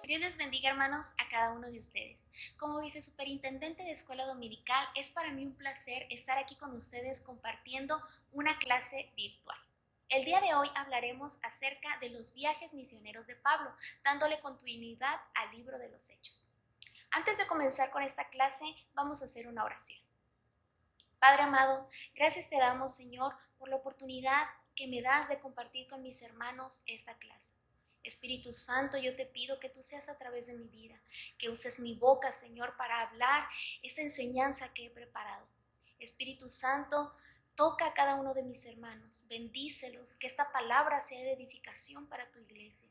Dios les bendiga, hermanos, a cada uno de ustedes. Como vicesuperintendente de escuela dominical, es para mí un placer estar aquí con ustedes compartiendo una clase virtual. El día de hoy hablaremos acerca de los viajes misioneros de Pablo, dándole continuidad al libro de los Hechos. Antes de comenzar con esta clase, vamos a hacer una oración. Padre amado, gracias te damos, Señor, por la oportunidad que me das de compartir con mis hermanos esta clase. Espíritu Santo, yo te pido que tú seas a través de mi vida, que uses mi boca, Señor, para hablar esta enseñanza que he preparado. Espíritu Santo, toca a cada uno de mis hermanos, bendícelos, que esta palabra sea de edificación para tu iglesia.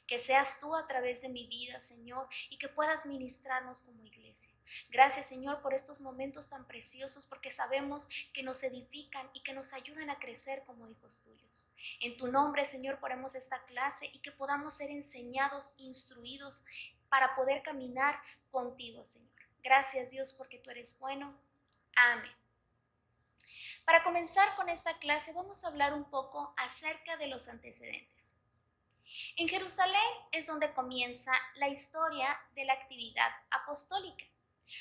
Que seas tú a través de mi vida, Señor, y que puedas ministrarnos como iglesia. Gracias, Señor, por estos momentos tan preciosos, porque sabemos que nos edifican y que nos ayudan a crecer como hijos tuyos. En tu nombre, Señor, ponemos esta clase y que podamos ser enseñados, instruidos para poder caminar contigo, Señor. Gracias, Dios, porque tú eres bueno. Amén. Para comenzar con esta clase, vamos a hablar un poco acerca de los antecedentes. En Jerusalén es donde comienza la historia de la actividad apostólica.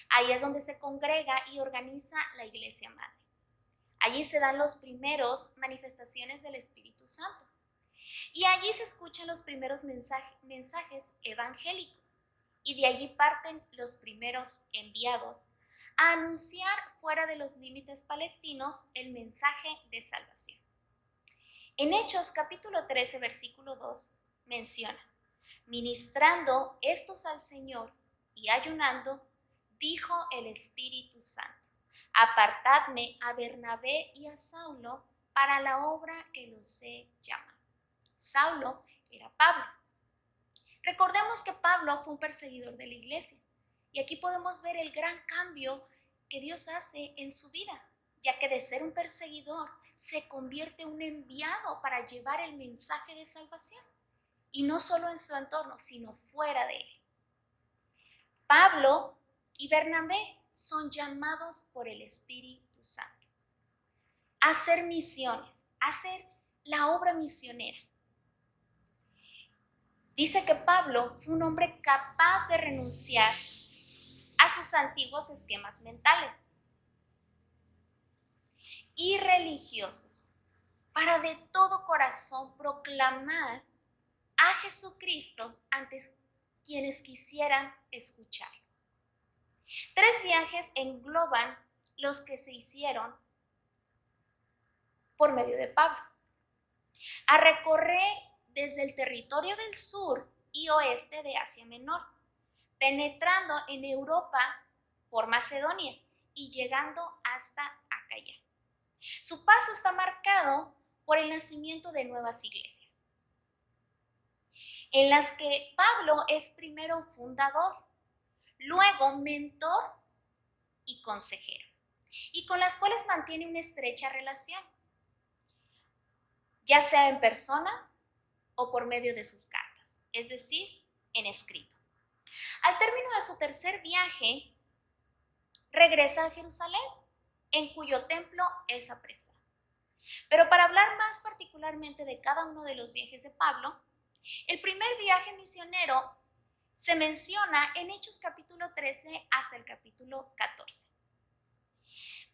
Ahí es donde se congrega y organiza la Iglesia Madre. Allí se dan las primeras manifestaciones del Espíritu Santo. Y allí se escuchan los primeros mensajes evangélicos. Y de allí parten los primeros enviados a anunciar fuera de los límites palestinos el mensaje de salvación. En Hechos capítulo 13, versículo 2, menciona: ministrando estos al Señor y ayunando, dijo el Espíritu Santo: apartadme a Bernabé y a Saulo para la obra que los he llamado. Saulo era Pablo. Recordemos que Pablo fue un perseguidor de la iglesia, y aquí podemos ver el gran cambio que Dios hace en su vida, ya que de ser un perseguidor se convierte en un enviado para llevar el mensaje de salvación, y no solo en su entorno, sino fuera de él. Pablo y Bernabé son llamados por el Espíritu Santo a hacer misiones, a hacer la obra misionera. Dice que Pablo fue un hombre capaz de renunciar a sus antiguos esquemas mentales y religiosos para de todo corazón proclamar a Jesucristo ante quienes quisieran escuchar. 3 viajes engloban los que se hicieron por medio de Pablo: a recorrer desde el territorio del sur y oeste de Asia Menor, penetrando en Europa por Macedonia y llegando hasta Acaya. Su paso está marcado por el nacimiento de nuevas iglesias, en las que Pablo es primero fundador, luego mentor y consejero, y con las cuales mantiene una estrecha relación, ya sea en persona o por medio de sus cartas, es decir, en escrito. Al término de su tercer viaje, regresa a Jerusalén, en cuyo templo es apresado. Pero para hablar más particularmente de cada uno de los viajes de Pablo, el primer viaje misionero se menciona en Hechos capítulo 13 hasta el capítulo 14.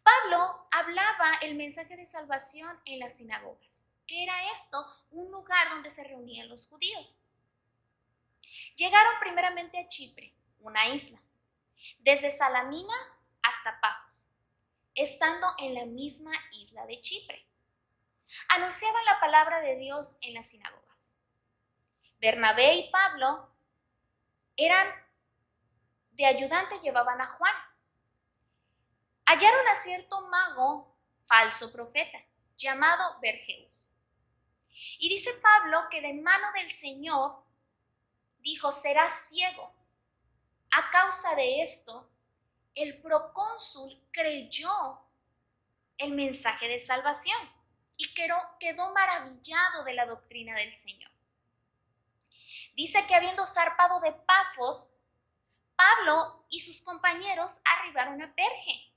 Pablo hablaba el mensaje de salvación en las sinagogas, que era esto un lugar donde se reunían los judíos. Llegaron primeramente a Chipre, una isla, desde Salamina hasta Pafos, estando en la misma isla de Chipre. Anunciaban la palabra de Dios en las sinagogas. Bernabé y Pablo eran de ayudante, llevaban a Juan. Hallaron a cierto mago, falso profeta, llamado Vergeus. Y dice Pablo que de mano del Señor dijo: serás ciego. A causa de esto, el procónsul creyó el mensaje de salvación y quedó maravillado de la doctrina del Señor. Dice que habiendo zarpado de Pafos, Pablo y sus compañeros arribaron a Perge,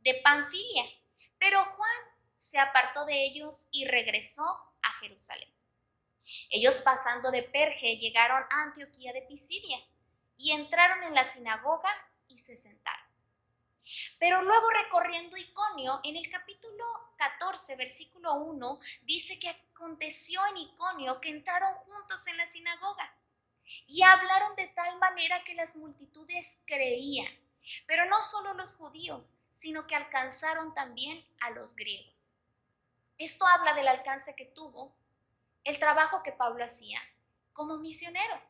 de Panfilia, pero Juan se apartó de ellos y regresó a Jerusalén. Ellos pasando de Perge llegaron a Antioquía de Pisidia y entraron en la sinagoga y se sentaron. Pero luego recorriendo Iconio, en el capítulo 14, versículo 1, dice que aconteció en Iconio que entraron juntos en la sinagoga y hablaron de tal manera que las multitudes creían. Pero no solo los judíos, sino que alcanzaron también a los griegos. Esto habla del alcance que tuvo el trabajo que Pablo hacía como misionero.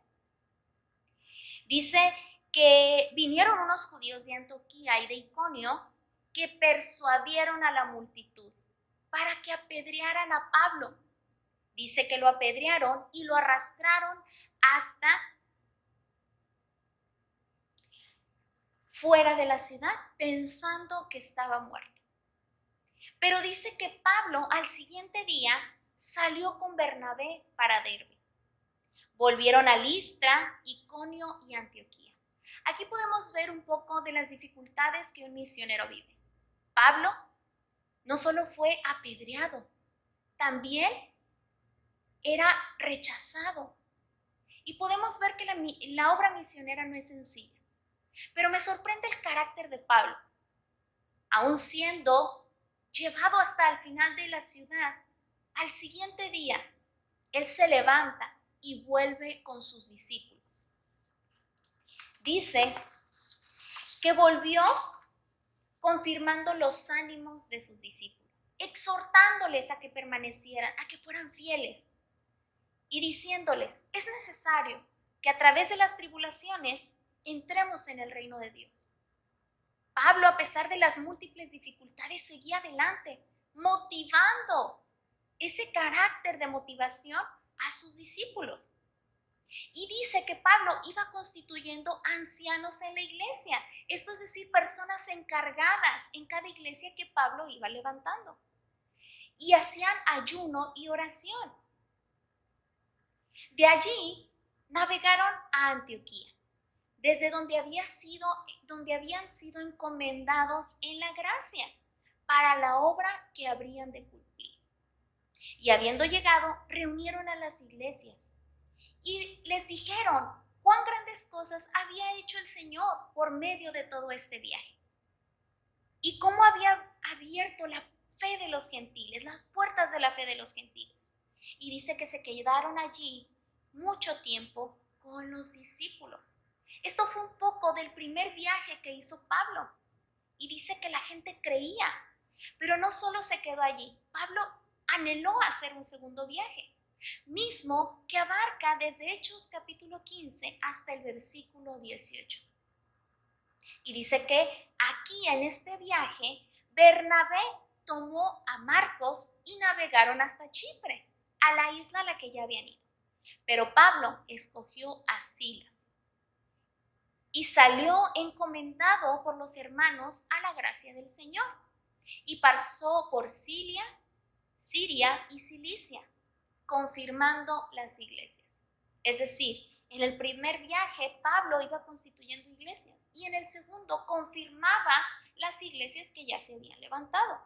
Dice que vinieron unos judíos de Antioquía y de Iconio que persuadieron a la multitud para que apedrearan a Pablo. Dice que lo apedrearon y lo arrastraron hasta fuera de la ciudad pensando que estaba muerto. Pero dice que Pablo al siguiente día salió con Bernabé para Derbe. Volvieron a Listra, Iconio y Antioquía. Aquí podemos ver un poco de las dificultades que un misionero vive. Pablo no solo fue apedreado, también era rechazado. Y podemos ver que la obra misionera no es sencilla. Pero me sorprende el carácter de Pablo. Aun siendo llevado hasta el final de la ciudad, al siguiente día, él se levanta y vuelve con sus discípulos. Dice que volvió confirmando los ánimos de sus discípulos, exhortándoles a que permanecieran, a que fueran fieles y diciéndoles, es necesario que a través de las tribulaciones entremos en el reino de Dios. Pablo, a pesar de las múltiples dificultades, seguía adelante, motivando ese carácter de motivación a sus discípulos. Y dice que Pablo iba constituyendo ancianos en la iglesia, esto es decir, personas encargadas en cada iglesia que Pablo iba levantando. Y hacían ayuno y oración. De allí navegaron a Antioquía, desde donde habían sido encomendados en la gracia para la obra que habrían de cumplir. Y habiendo llegado, reunieron a las iglesias y les dijeron cuán grandes cosas había hecho el Señor por medio de todo este viaje y cómo había abierto la fe de los gentiles, las puertas de la fe de los gentiles. Y dice que se quedaron allí mucho tiempo con los discípulos. Esto fue un poco del primer viaje que hizo Pablo. Y dice que la gente creía, pero no solo se quedó allí. Pablo anheló hacer un segundo viaje, mismo que abarca desde Hechos capítulo 15 hasta el versículo 18. Y dice que aquí en este viaje, Bernabé tomó a Marcos y navegaron hasta Chipre, a la isla a la que ya habían ido. Pero Pablo escogió a Silas y salió encomendado por los hermanos a la gracia del Señor. Y pasó por Siria y Cilicia, confirmando las iglesias. Es decir, en el primer viaje Pablo iba constituyendo iglesias y en el segundo confirmaba las iglesias que ya se habían levantado.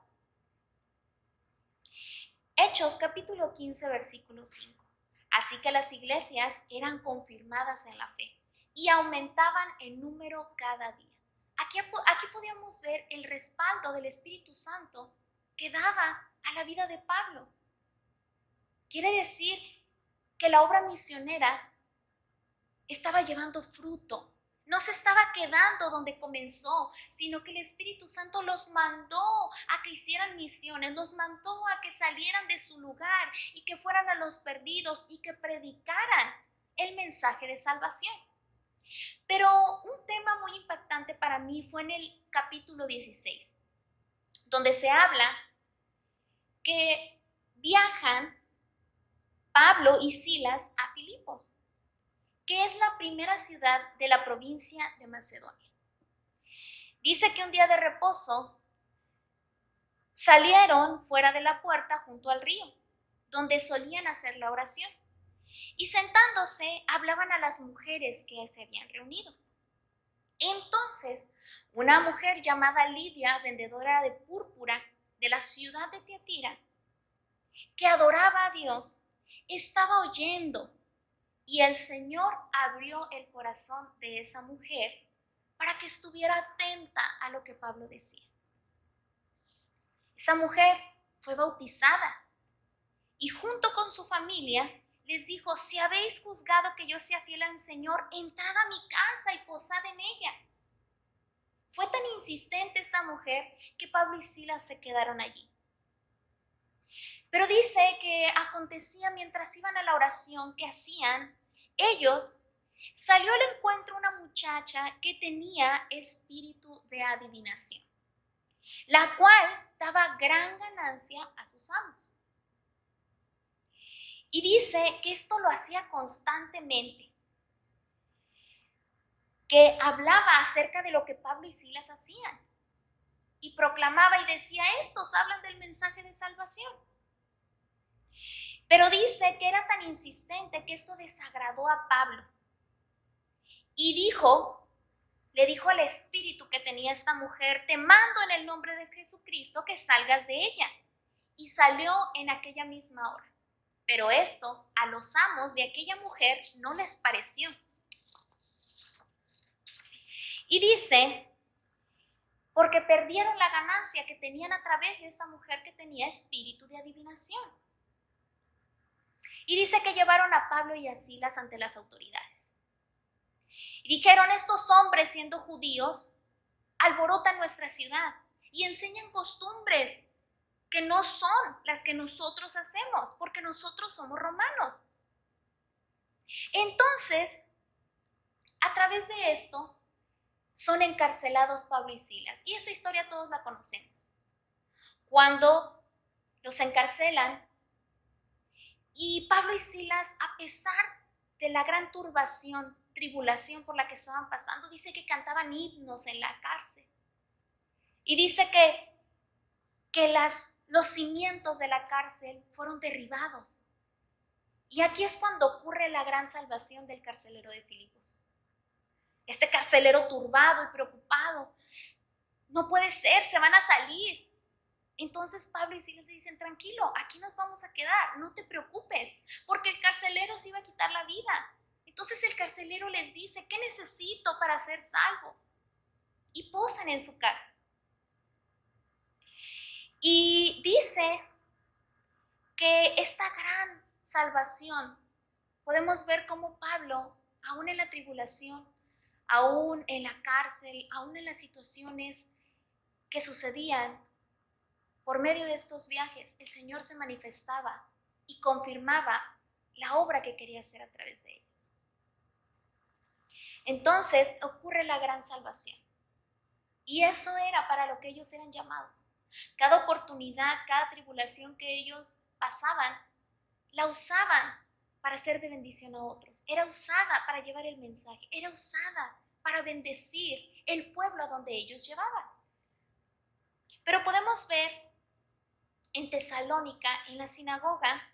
Hechos capítulo 15, versículo 5. Así que las iglesias eran confirmadas en la fe y aumentaban en número cada día. Aquí podíamos ver el respaldo del Espíritu Santo que daba a la vida de Pablo. Quiere decir que la obra misionera estaba llevando fruto. No se estaba quedando donde comenzó, sino que el Espíritu Santo los mandó a que hicieran misiones, los mandó a que salieran de su lugar y que fueran a los perdidos y que predicaran el mensaje de salvación. Pero un tema muy impactante para mí fue en el capítulo 16, donde se habla que viajan Pablo y Silas a Filipos, que es la primera ciudad de la provincia de Macedonia. Dice que un día de reposo salieron fuera de la puerta junto al río, donde solían hacer la oración, y sentándose hablaban a las mujeres que se habían reunido. Entonces, una mujer llamada Lidia, vendedora de púrpura de la ciudad de Tiatira, que adoraba a Dios, estaba oyendo y el Señor abrió el corazón de esa mujer para que estuviera atenta a lo que Pablo decía. Esa mujer fue bautizada y junto con su familia les dijo: si habéis juzgado que yo sea fiel al Señor, entrad a mi casa y posad en ella. Fue tan insistente esa mujer que Pablo y Silas se quedaron allí. Pero dice que acontecía mientras iban a la oración que hacían ellos, salió al encuentro una muchacha que tenía espíritu de adivinación, la cual daba gran ganancia a sus amos. Y dice que esto lo hacía constantemente, que hablaba acerca de lo que Pablo y Silas hacían y proclamaba y decía: estos hablan del mensaje de salvación. Pero dice que era tan insistente que esto desagradó a Pablo y le dijo al espíritu que tenía esta mujer: te mando en el nombre de Jesucristo que salgas de ella. Y salió en aquella misma hora. Pero esto a los amos de aquella mujer no les pareció. Y dice, porque perdieron la ganancia que tenían a través de esa mujer que tenía espíritu de adivinación. Y dice que llevaron a Pablo y a Silas ante las autoridades. Y dijeron: estos hombres, siendo judíos, alborotan nuestra ciudad y enseñan costumbres que no son las que nosotros hacemos, porque nosotros somos romanos. Entonces, a través de esto, son encarcelados Pablo y Silas. Y esta historia todos la conocemos. Cuando los encarcelan, y Pablo y Silas, a pesar de la gran tribulación por la que estaban pasando, dice que cantaban himnos en la cárcel. Y dice que los cimientos de la cárcel fueron derribados. Y aquí es cuando ocurre la gran salvación del carcelero de Filipos. Este carcelero turbado y preocupado: no puede ser, se van a salir. Entonces Pablo y Silas le dicen: tranquilo, aquí nos vamos a quedar, no te preocupes, porque el carcelero se iba a quitar la vida. Entonces el carcelero les dice: ¿qué necesito para ser salvo? Y posan en su casa. Y dice que esta gran salvación, podemos ver cómo Pablo, aún en la tribulación, aún en la cárcel, aún en las situaciones que sucedían, por medio de estos viajes, el Señor se manifestaba y confirmaba la obra que quería hacer a través de ellos. Entonces ocurre la gran salvación. Y eso era para lo que ellos eran llamados. Cada oportunidad, cada tribulación que ellos pasaban, la usaban para ser de bendición a otros. Era usada para llevar el mensaje. Era usada para bendecir el pueblo a donde ellos llevaban. Pero podemos ver en Tesalónica, en la sinagoga,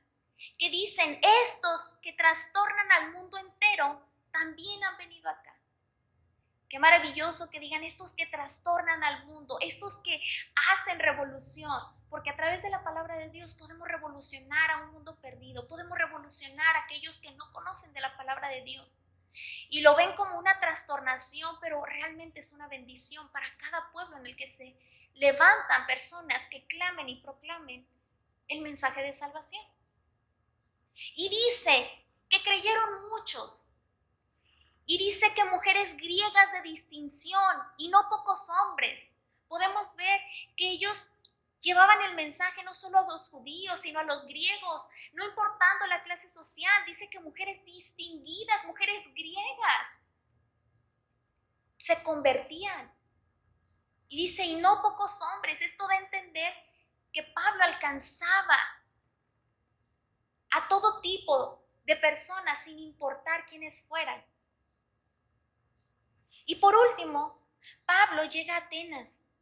que dicen: estos que trastornan al mundo entero también han venido acá. Qué maravilloso que digan: estos que trastornan al mundo, estos que hacen revolución, porque a través de la palabra de Dios podemos revolucionar a un mundo perdido, podemos revolucionar a aquellos que no conocen de la palabra de Dios. Y lo ven como una trastornación, pero realmente es una bendición para cada pueblo en el que se levantan personas que clamen y proclamen el mensaje de salvación. Y dice que creyeron muchos. Y dice que mujeres griegas de distinción y no pocos hombres. Podemos ver que ellos llevaban el mensaje no solo a los judíos, sino a los griegos, no importando la clase social. Dice que mujeres distinguidas, mujeres griegas, se convertían. Y dice: y no pocos hombres. Esto da a entender que Pablo alcanzaba a todo tipo de personas sin importar quiénes fueran. Y por último, Pablo llega a Atenas,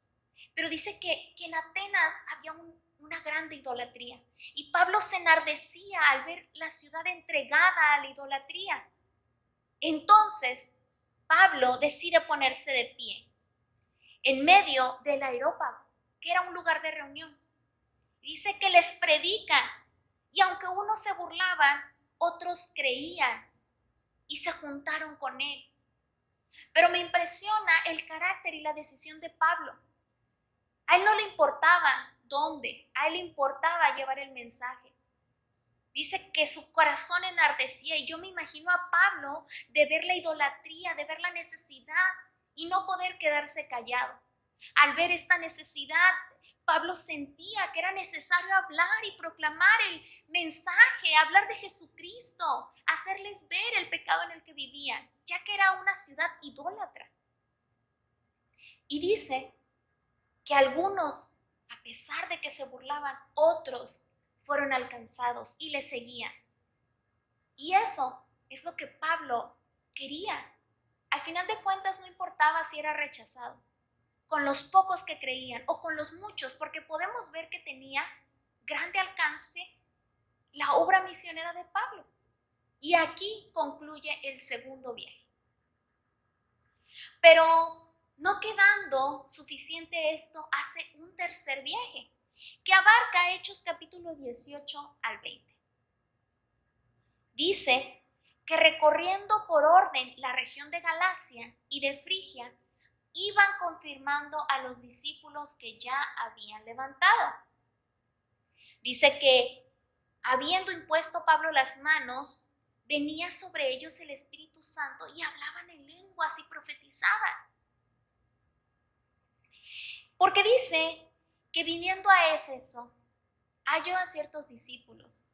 pero dice que en Atenas había una grande idolatría. Y Pablo se enardecía al ver la ciudad entregada a la idolatría. Entonces, Pablo decide ponerse de pie en medio del Areópago, que era un lugar de reunión. Dice que les predica Y aunque unos se burlaban, otros creían y se juntaron con él. Pero me impresiona el carácter y la decisión de Pablo. A él no le importaba dónde, a él le importaba llevar el mensaje. Dice que su corazón enardecía, y yo me imagino a Pablo de ver la idolatría, de ver la necesidad y no poder quedarse callado. Al ver esta necesidad, Pablo sentía que era necesario hablar y proclamar el mensaje, hablar de Jesucristo, hacerles ver el pecado en el que vivían, ya que era una ciudad idólatra. Y dice que algunos, a pesar de que se burlaban, otros fueron alcanzados y le seguían. Y eso es lo que Pablo quería. Al final de cuentas no importaba si era rechazado, con los pocos que creían o con los muchos, porque podemos ver que tenía grande alcance la obra misionera de Pablo. Y aquí concluye el segundo viaje. Pero no quedando suficiente esto, hace un tercer viaje que abarca Hechos capítulo 18 al 20. Dice que recorriendo por orden la región de Galacia y de Frigia, iban confirmando a los discípulos que ya habían levantado. Dice que habiendo impuesto Pablo las manos, venía sobre ellos el Espíritu Santo y hablaban en lenguas y profetizaban. Porque dice que viniendo a Éfeso, halló a ciertos discípulos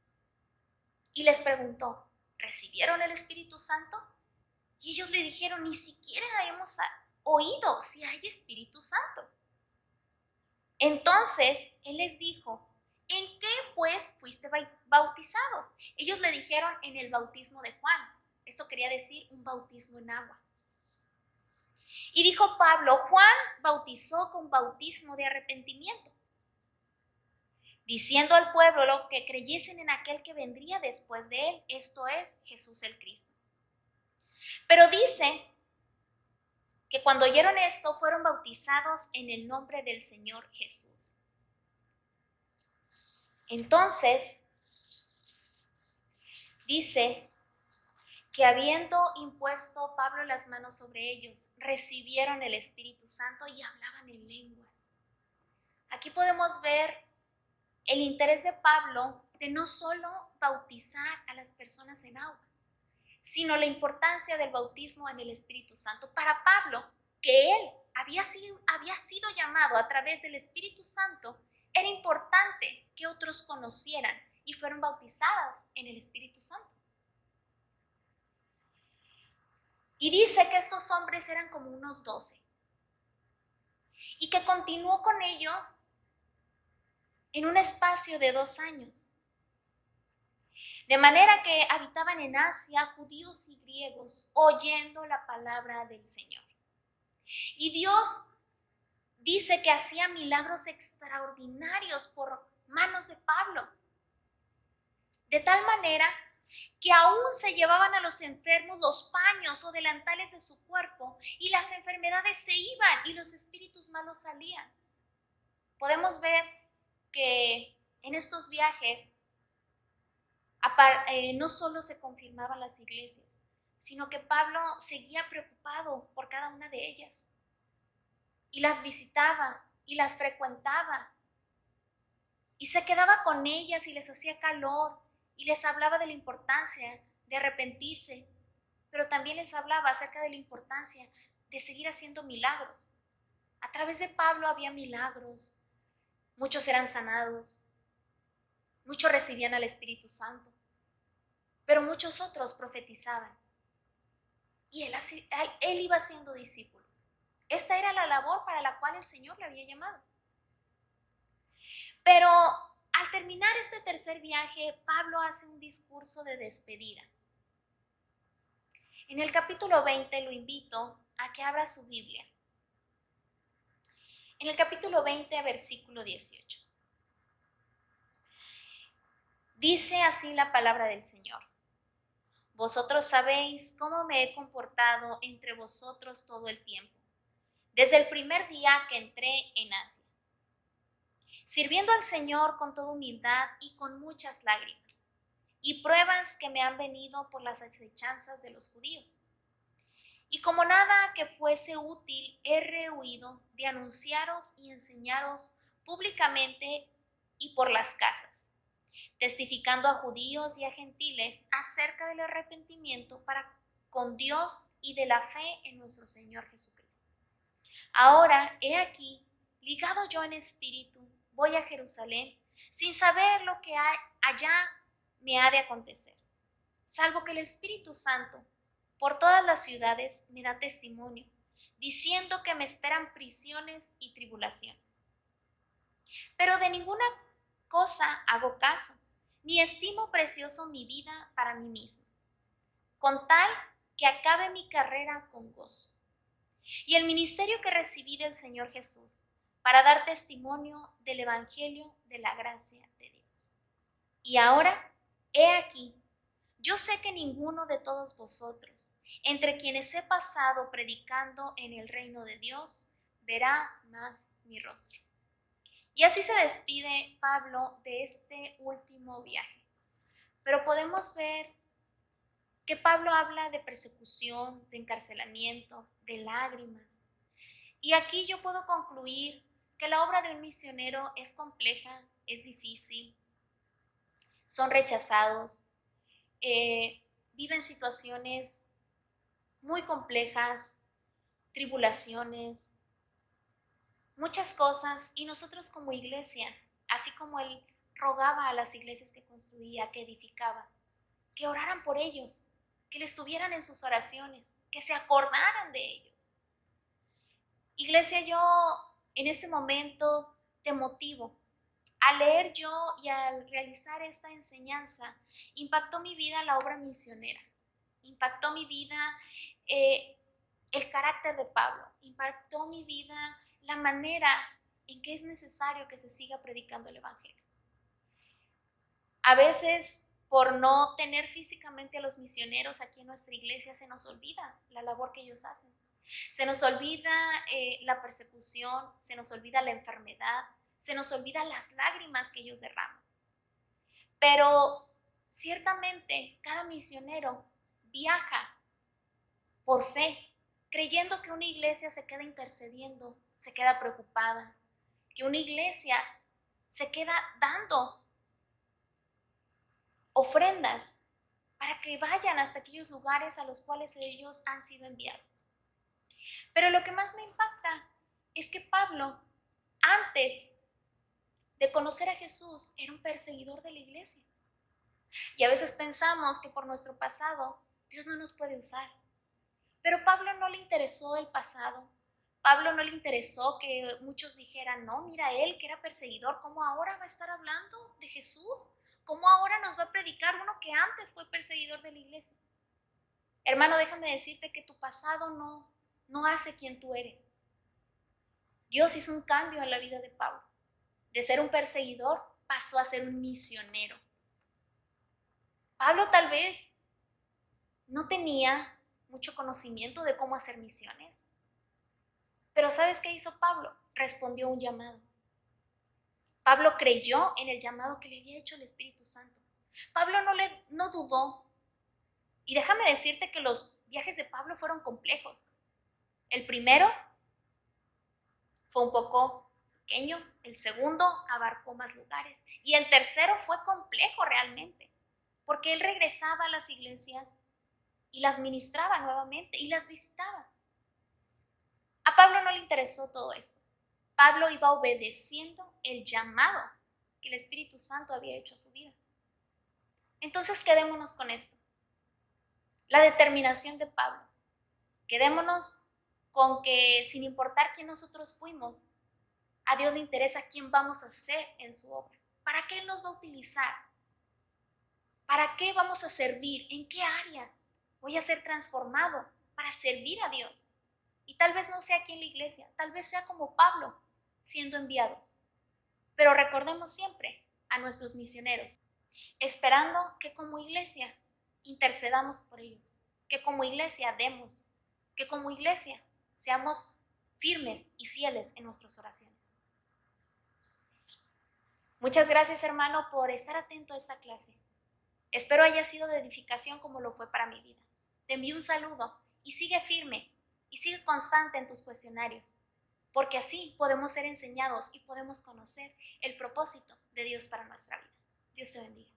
y les preguntó, ¿recibieron el Espíritu Santo? Y ellos le dijeron, ni siquiera hemos oído si hay Espíritu Santo. Entonces él les dijo, ¿en qué pues fuiste bautizados? Ellos le dijeron, en el bautismo de Juan. Esto quería decir un bautismo en agua. Y dijo Pablo, Juan bautizó con bautismo de arrepentimiento, diciendo al pueblo lo que creyesen en aquel que vendría después de él, esto es Jesús el Cristo. Pero dice que cuando oyeron esto fueron bautizados en el nombre del Señor Jesús. Entonces, dice que habiendo impuesto Pablo las manos sobre ellos, recibieron el Espíritu Santo y hablaban en lenguas. Aquí podemos ver el interés de Pablo de no solo bautizar a las personas en agua, sino la importancia del bautismo en el Espíritu Santo. Para Pablo, que él había sido llamado a través del Espíritu Santo, era importante que otros conocieran y fueron bautizadas en el Espíritu Santo. Y dice que estos hombres eran como unos 12 y que continuó con ellos en un espacio de 2 años. De manera que habitaban en Asia judíos y griegos, oyendo la palabra del Señor. Y Dios dice que hacía milagros extraordinarios por manos de Pablo. De tal manera que aún se llevaban a los enfermos los paños o delantales de su cuerpo y las enfermedades se iban y los espíritus malos salían. Podemos ver que en estos viajes no solo se confirmaban las iglesias, sino que Pablo seguía preocupado por cada una de ellas y las visitaba y las frecuentaba y se quedaba con ellas y les hacía calor y les hablaba de la importancia de arrepentirse, pero también les hablaba acerca de la importancia de seguir haciendo milagros. A través de Pablo había milagros, muchos eran sanados, muchos recibían al Espíritu Santo, pero muchos otros profetizaban. Y él iba siendo discípulos. Esta era la labor para la cual el Señor le había llamado. Pero al terminar este tercer viaje, Pablo hace un discurso de despedida. En el capítulo 20 lo invito a que abra su Biblia. En el capítulo 20, versículo 18. Dice así la palabra del Señor. Vosotros sabéis cómo me he comportado entre vosotros todo el tiempo, desde el primer día que entré en Asia. sirviendo al Señor con toda humildad y con muchas lágrimas, y pruebas que me han venido por las acechanzas de los judíos. Y como nada que fuese útil, he rehuido de anunciaros y enseñaros públicamente y por las casas, testificando a judíos y a gentiles acerca del arrepentimiento para con Dios y de la fe en nuestro Señor Jesucristo. Ahora, he aquí, ligado yo en espíritu, voy a Jerusalén, sin saber lo que allá me ha de acontecer, salvo que el Espíritu Santo por todas las ciudades me da testimonio, diciendo que me esperan prisiones y tribulaciones. Pero de ninguna cosa hago caso, ni estimo precioso mi vida para mí mismo, con tal que acabe mi carrera con gozo, y el ministerio que recibí del Señor Jesús, para dar testimonio del Evangelio de la gracia de Dios. Y ahora, he aquí, yo sé que ninguno de todos vosotros, entre quienes he pasado predicando en el reino de Dios, verá más mi rostro. Y así se despide Pablo de este último viaje. Pero podemos ver que Pablo habla de persecución, de encarcelamiento, de lágrimas. Y aquí yo puedo concluir que la obra de un misionero es compleja, es difícil, son rechazados, viven situaciones muy complejas, tribulaciones, muchas cosas, y nosotros como iglesia, así como él rogaba a las iglesias que construía, que edificaba, que oraran por ellos, que les tuvieran en sus oraciones, que se acordaran de ellos. Iglesia, yo en este momento te motivo. Al leer yo y al realizar esta enseñanza, impactó mi vida la obra misionera, impactó mi vida el carácter de Pablo, impactó mi vida la manera en que es necesario que se siga predicando el Evangelio. A veces, por no tener físicamente a los misioneros aquí en nuestra iglesia, se nos olvida la labor que ellos hacen. Se nos olvida la persecución, se nos olvida la enfermedad, se nos olvida las lágrimas que ellos derraman. Pero ciertamente cada misionero viaja por fe, creyendo que una iglesia se queda intercediendo, se queda preocupada, que una iglesia se queda dando ofrendas para que vayan hasta aquellos lugares a los cuales ellos han sido enviados. Pero lo que más me impacta es que Pablo, antes de conocer a Jesús, era un perseguidor de la iglesia. Y a veces pensamos que por nuestro pasado Dios no nos puede usar. Pero Pablo no le interesó el pasado. Pablo no le interesó que muchos dijeran, no, mira él que era perseguidor, ¿cómo ahora va a estar hablando de Jesús? ¿Cómo ahora nos va a predicar uno que antes fue perseguidor de la iglesia? Hermano, déjame decirte que tu pasado no hace quien tú eres. Dios hizo un cambio en la vida de Pablo. De ser un perseguidor pasó a ser un misionero. Pablo tal vez no tenía mucho conocimiento de cómo hacer misiones. Pero ¿sabes qué hizo Pablo? Respondió a un llamado. Pablo creyó en el llamado que le había hecho el Espíritu Santo. Pablo no dudó. Y déjame decirte que los viajes de Pablo fueron complejos. El primero fue un poco pequeño, el segundo abarcó más lugares y el tercero fue complejo realmente, porque él regresaba a las iglesias y las ministraba nuevamente y las visitaba. A Pablo no le interesó todo esto. Pablo iba obedeciendo el llamado que el Espíritu Santo había hecho a su vida. Entonces quedémonos con esto. La determinación de Pablo. Quedémonos con que sin importar quién nosotros fuimos, a Dios le interesa quién vamos a ser en su obra. ¿Para qué Él nos va a utilizar? ¿Para qué vamos a servir? ¿En qué área voy a ser transformado para servir a Dios? Y tal vez no sea aquí en la iglesia, tal vez sea como Pablo, siendo enviados. Pero recordemos siempre a nuestros misioneros, esperando que como iglesia intercedamos por ellos, que como iglesia demos, que como iglesia seamos firmes y fieles en nuestras oraciones. Muchas gracias, hermano, por estar atento a esta clase. Espero haya sido de edificación como lo fue para mi vida. Te envío un saludo y sigue firme y sigue constante en tus cuestionarios, porque así podemos ser enseñados y podemos conocer el propósito de Dios para nuestra vida. Dios te bendiga.